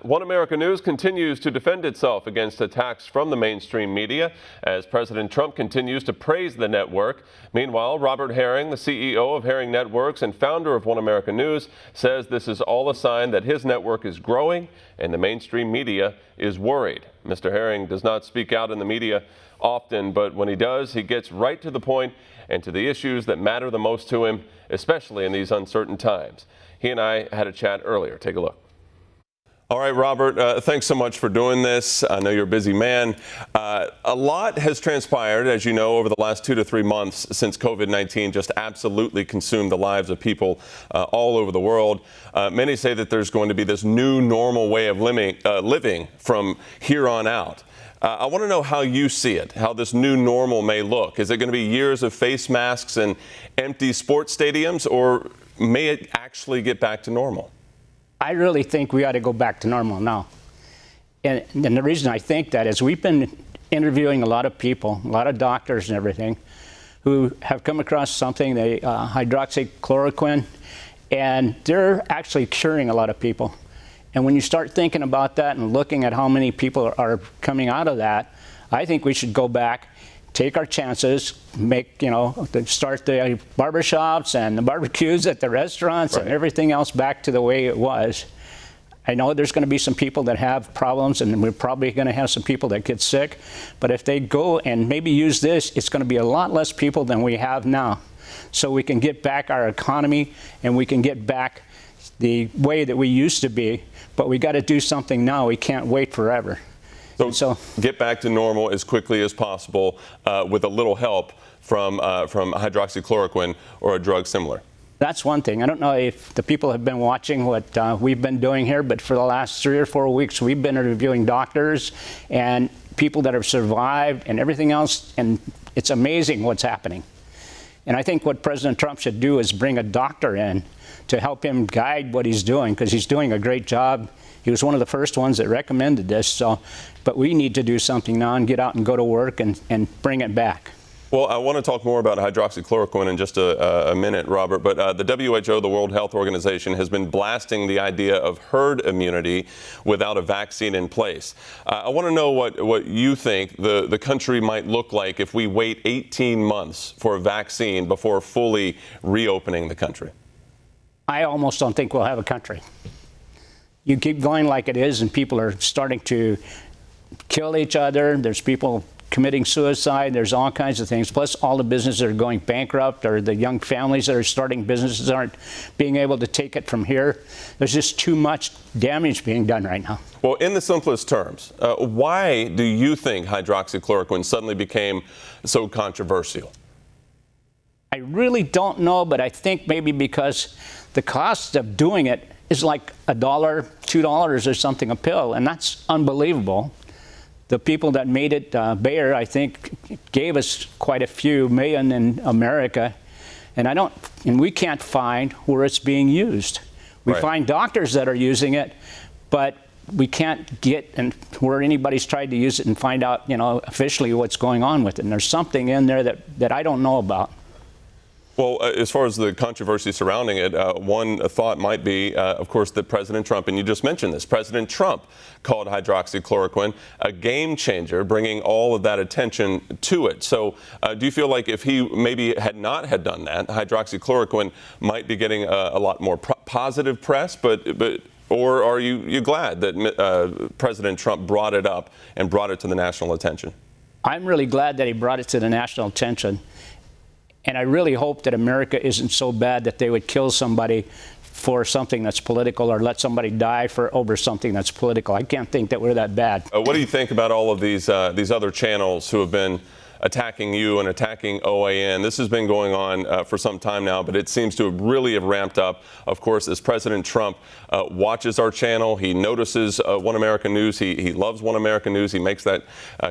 One America News continues to defend itself against attacks from the mainstream media as President Trump continues to praise the network. Meanwhile, Robert Herring, the CEO of Herring Networks and founder of One America News, says this is all a sign that his network is growing and the mainstream media is worried. Mr. Herring does not speak out in the media often, but when he does, he gets right to the point and to the issues that matter the most to him, especially in these uncertain times. He and I had a chat earlier. Take a look. All right, Robert, thanks so much for doing this. I know you're a busy man. A lot has transpired, as you know, over the last 2 to 3 months since COVID-19 just absolutely consumed the lives of people all over the world. Many say that there's going to be this new normal way of living from here on out. I want to know how you see it, how this new normal may look. Is it going to be years of face masks and empty sports stadiums, or may it actually get back to normal? I really think we ought to go back to normal now. And the reason I think that is we've been interviewing a lot of people, a lot of doctors and everything, who have come across something, hydroxychloroquine, and they're actually curing a lot of people. And when you start thinking about that and looking at how many people are coming out of that, I think we should go back, take our chances, start the barbershops and the barbecues at the restaurants and everything else back to the way it was. I know there's going to be some people that have problems, and we're probably going to have some people that get sick. But if they go and maybe use this, it's going to be a lot less people than we have now. So we can get back our economy and we can get back the way that we used to be. But we got to do something now. We can't wait forever. So get back to normal as quickly as possible with a little help from hydroxychloroquine or a drug similar. That's one thing. I don't know if the people have been watching what we've been doing here, but for the last 3 or 4 weeks, we've been interviewing doctors and people that have survived and everything else, and it's amazing what's happening. And I think what President Trump should do is bring a doctor in to help him guide what he's doing, because he's doing a great job. He was one of the first ones that recommended this. But we need to do something now and get out and go to work and bring it back. Well, I want to talk more about hydroxychloroquine in just a minute, Robert, but the WHO, the World Health Organization, has been blasting the idea of herd immunity without a vaccine in place. I want to know what you think the country might look like if we wait 18 months for a vaccine before fully reopening the country. I almost don't think we'll have a country. You keep going like it is, and people are starting to kill each other. There's people committing suicide. There's all kinds of things. Plus, all the businesses are going bankrupt, or the young families that are starting businesses aren't being able to take it from here. There's just too much damage being done right now. Well, in the simplest terms, why do you think hydroxychloroquine suddenly became so controversial? I really don't know, but I think maybe because the cost of doing it is like $1, $2 or something a pill, and that's unbelievable. The people that made it, Bayer, I think, gave us quite a few million in America, and we can't find where it's being used. We find doctors that are using it, but we can't get where anybody's tried to use it and find out, officially what's going on with it. And there's something in there that I don't know about. Well, as far as the controversy surrounding it, one thought might be, of course, that President Trump, and you just mentioned this, President Trump called hydroxychloroquine a game changer, bringing all of that attention to it. So do you feel like if he maybe had not had done that, hydroxychloroquine might be getting a lot more positive press, or are you glad that President Trump brought it up and brought it to the national attention? I'm really glad that he brought it to the national attention. And I really hope that America isn't so bad that they would kill somebody for something that's political, or let somebody die over something that's political. I can't think that we're that bad. What do you think about all of these other channels who have been attacking you and attacking OAN? This has been going on for some time now, but it seems to really have ramped up. Of course, as President Trump watches our channel, he notices One America News. He loves One America News. He makes that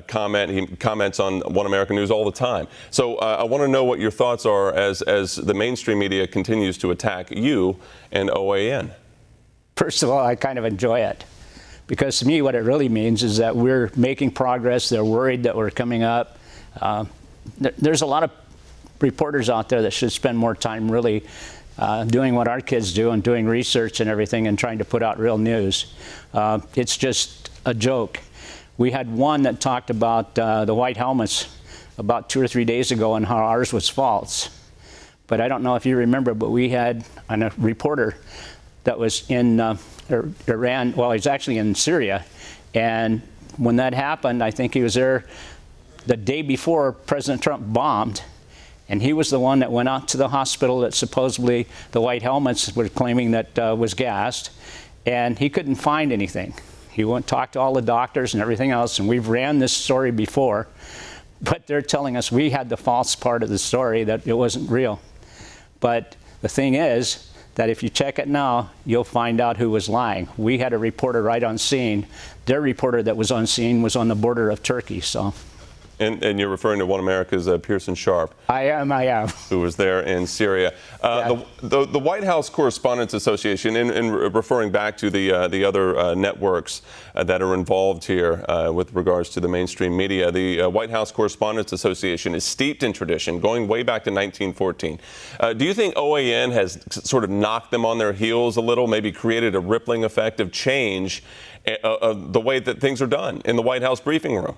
comment. He comments on One America News all the time. So I want to know what your thoughts are as the mainstream media continues to attack you and OAN. First of all, I kind of enjoy it, because to me what it really means is that we're making progress. They're worried that we're coming up. There's a lot of reporters out there that should spend more time really doing what our kids do and doing research and everything and trying to put out real news. It's just a joke. We had one that talked about the white helmets about 2 or 3 days ago and how ours was false. But I don't know if you remember, but we had a reporter that was in Iran, well, he's actually in Syria. And when that happened, I think he was there the day before President Trump bombed. And he was the one that went out to the hospital that supposedly the white helmets were claiming that was gassed. And he couldn't find anything. He went and talked to all the doctors and everything else. And we've ran this story before. But they're telling us we had the false part of the story, that it wasn't real. But the thing is that if you check it now, you'll find out who was lying. We had a reporter right on scene. Their reporter that was on scene was on the border of Turkey. So. And you're referring to One America's Pearson Sharp. I am. Who was there in Syria. Yeah. The White House Correspondents Association, in referring back to the other networks that are involved here with regards to the mainstream media, the White House Correspondents Association is steeped in tradition, going way back to 1914. Do you think OAN has sort of knocked them on their heels a little, maybe created a rippling effect of change of the way that things are done in the White House briefing room?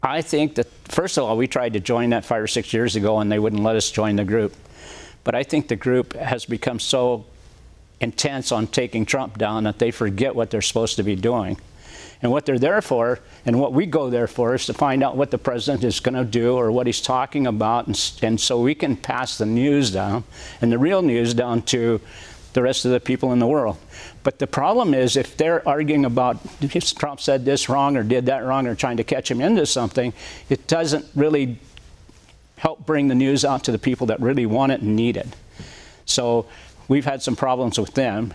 I think that, first of all, we tried to join that 5 or 6 years ago, and they wouldn't let us join the group. But I think the group has become so intense on taking Trump down that they forget what they're supposed to be doing. And what they're there for, and what we go there for, is to find out what the president is going to do or what he's talking about, and so we can pass the news down, and the real news down to the rest of the people in the world. But the problem is, if they're arguing about if Trump said this wrong or did that wrong or trying to catch him into something, it doesn't really help bring the news out to the people that really want it and need it. So we've had some problems with them.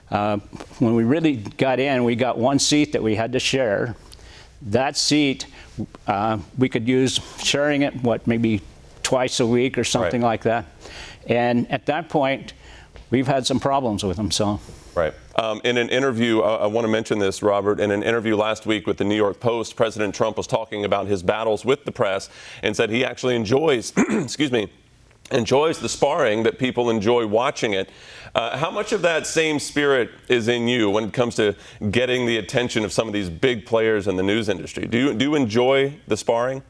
When we really got in, we got one seat that we had to share. That seat, we could use sharing it, maybe twice a week or something like that. And at that point, we've had some problems with them. So. Right. In an interview, I want to mention this, Robert, in an interview last week with the New York Post, President Trump was talking about his battles with the press and said he actually enjoys, enjoys the sparring, that people enjoy watching it. How much of that same spirit is in you when it comes to getting the attention of some of these big players in the news industry? Do you enjoy the sparring?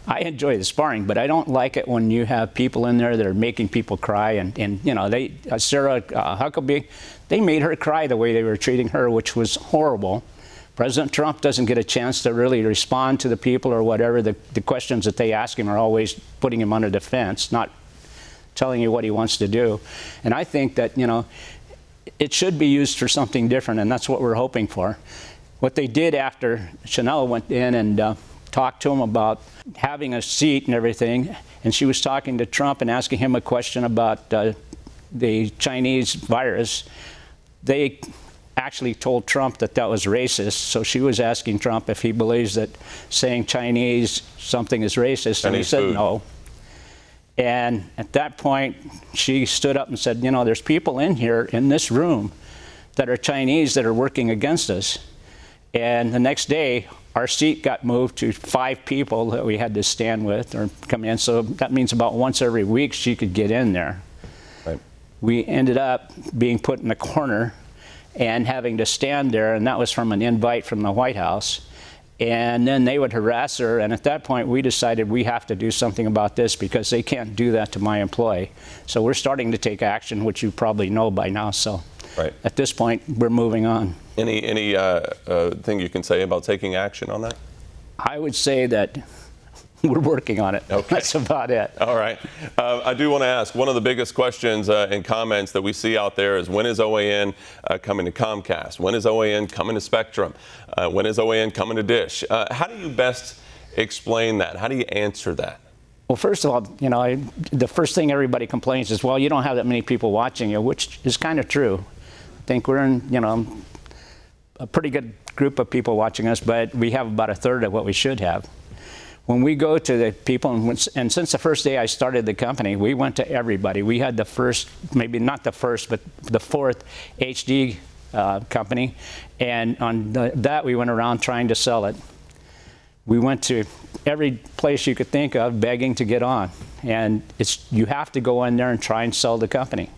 I enjoy the sparring, but I don't like it when you have people in there that are making people cry. And you know, Sarah Huckabee, they made her cry the way they were treating her, which was horrible. President Trump doesn't get a chance to really respond to the people or whatever. The questions that they ask him are always putting him under defense, not telling you what he wants to do. And I think that, you know, it should be used for something different, and that's what we're hoping for. What they did after Chanel went in and talked to him about having a seat and everything, and she was talking to Trump and asking him a question about the Chinese virus. They actually told Trump that that was racist, so she was asking Trump if he believes that saying Chinese something is racist, and he said no. And at that point, she stood up and said, you know, there's people in here, in this room, that are Chinese that are working against us. And the next day, our seat got moved to 5 people that we had to stand with or come in. So that means about once every week she could get in there. Right. We ended up being put in a corner and having to stand there, and that was from an invite from the White House. And then they would harass her, and at that point we decided we have to do something about this because they can't do that to my employee. So we're starting to take action, which you probably know by now. So right. At this point, we're moving on. Any thing you can say about taking action on that? I would say that we're working on it. Okay. That's about it. All right. I do want to ask, one of the biggest questions and comments that we see out there is, when is OAN coming to Comcast? When is OAN coming to Spectrum? When is OAN coming to Dish? How do you best explain that? How do you answer that? Well, first of all, you know, the first thing everybody complains is, well, you don't have that many people watching you, which is kind of true. I think we're in, you know, a pretty good group of people watching us, but we have about 1/3 of what we should have. When we go to the people, and since the first day I started the company, we went to everybody. We had the first, maybe not the first, but the 4th HD company, and on that we went around trying to sell it. We went to every place you could think of begging to get on. And you have to go in there and try and sell the company.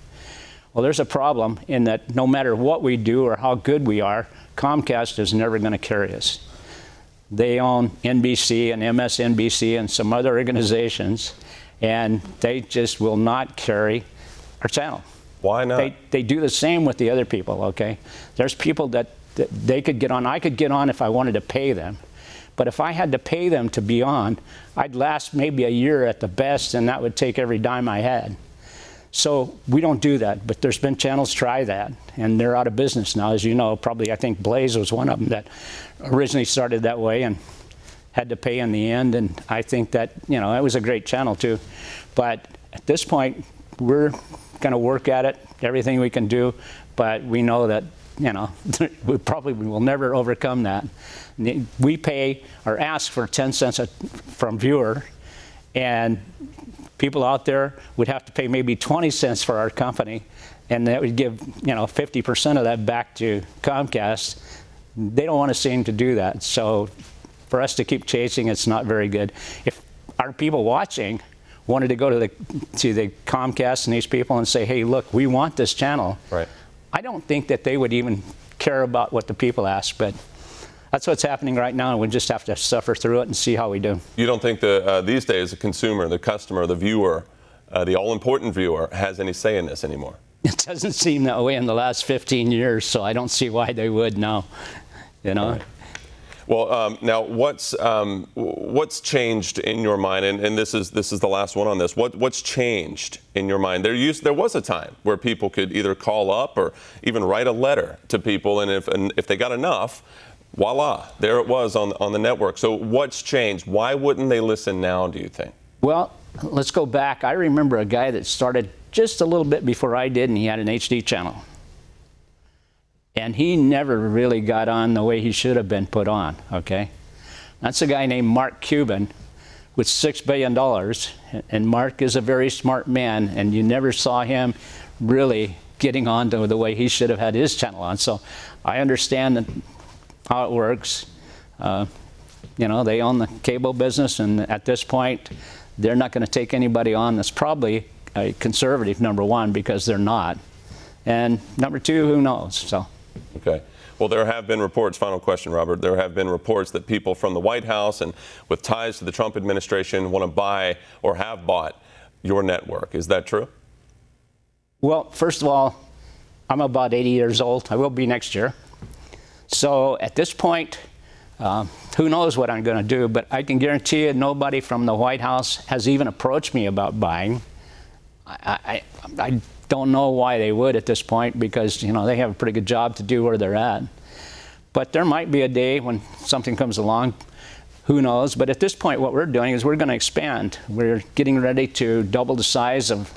Well, there's a problem in that no matter what we do or how good we are, Comcast is never going to carry us. They own NBC and MSNBC and some other organizations, and they just will not carry our channel. Why not? They do the same with the other people, okay? There's people that they could get on. I could get on if I wanted to pay them. But if I had to pay them to be on, I'd last maybe a year at the best, and that would take every dime I had. So we don't do that, but there's been channels try that, and they're out of business now, as you know. Probably, I think Blaze was one of them that originally started that way and had to pay in the end, and I think that, you know, that was a great channel too. But at this point, we're going to work at it, everything we can do, but we know that, you know, we will never overcome that. We pay or ask for 10 cents from viewer, and people out there would have to pay maybe 20 cents for our company, and that would give, you know, 50% of that back to Comcast. They don't want to seem to do that. So for us to keep chasing, it's not very good. If our people watching wanted to go to the Comcast and these people and say, hey, look, we want this channel, right, I don't think that they would even care about what the people ask, but that's what's happening right now, and we just have to suffer through it and see how we do. You don't think these days the consumer, the customer, the viewer, the all-important viewer has any say in this anymore? It doesn't seem that way in the last 15 years, so I don't see why they would now, you know. Right. Well, now what's changed in your mind, and this is the last one on this. What's changed in your mind? There was a time where people could either call up or even write a letter to people, and if they got enough, voila, there it was on the network. So what's changed? Why wouldn't they listen now, do you think? Well, let's go back. I remember a guy that started just a little bit before I did, and he had an HD channel. And he never really got on the way he should have been put on, okay? That's a guy named Mark Cuban with $6 billion. And Mark is a very smart man, and you never saw him really getting on to the way he should have had his channel on. So I understand how it works. You know, they own the cable business, and at this point, they're not going to take anybody on that's probably a conservative, number one, because they're not. And number two, who knows? So. Okay. Well, there have been reports, final question, Robert, there have been reports that people from the White House and with ties to the Trump administration want to buy or have bought your network. Is that true? Well, first of all, I'm about 80 years old. I will be next year. So at this point, who knows what I'm going to do, but I can guarantee you nobody from the White House has even approached me about buying. I don't know why they would at this point, because, you know, they have a pretty good job to do where they're at. But there might be a day when something comes along, who knows. But at this point, what we're doing is we're going to expand. We're getting ready to double the size of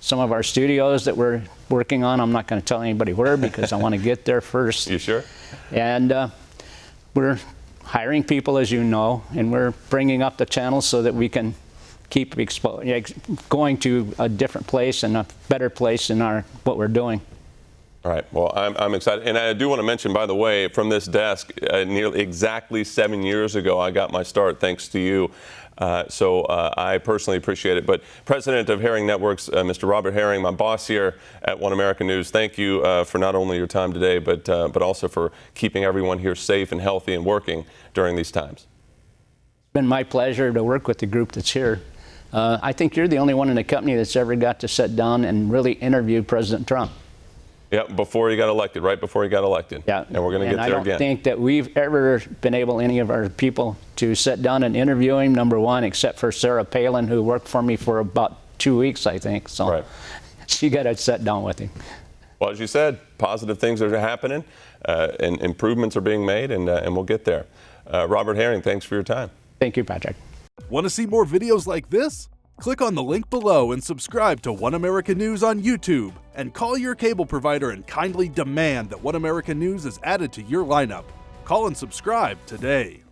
some of our studios that we're working on. I'm not going to tell anybody where, because I want to get there first. You sure? And we're hiring people, as you know, and we're bringing up the channel so that we can keep going to a different place and a better place in what we're doing. All right. Well, I'm excited. And I do want to mention, by the way, from this desk, nearly exactly 7 years ago, I got my start thanks to you. So I personally appreciate it. But President of Herring Networks, Mr. Robert Herring, my boss here at One America News, thank you for not only your time today, but also for keeping everyone here safe and healthy and working during these times. It's been my pleasure to work with the group that's here. I think you're the only one in the company that's ever got to sit down and really interview President Trump. Yeah, before he got elected, right before he got elected. Yeah. And we're going to get there again. I don't think that we've ever been able, any of our people, to sit down and interview him, number one, except for Sarah Palin, who worked for me for about 2 weeks, I think. So right. She got to sit down with him. Well, as you said, positive things are happening, and improvements are being made, and we'll get there. Robert Herring, thanks for your time. Thank you, Patrick. Want to see more videos like this? Click on the link below and subscribe to One America News on YouTube, and call your cable provider and kindly demand that One America News is added to your lineup. Call and subscribe today.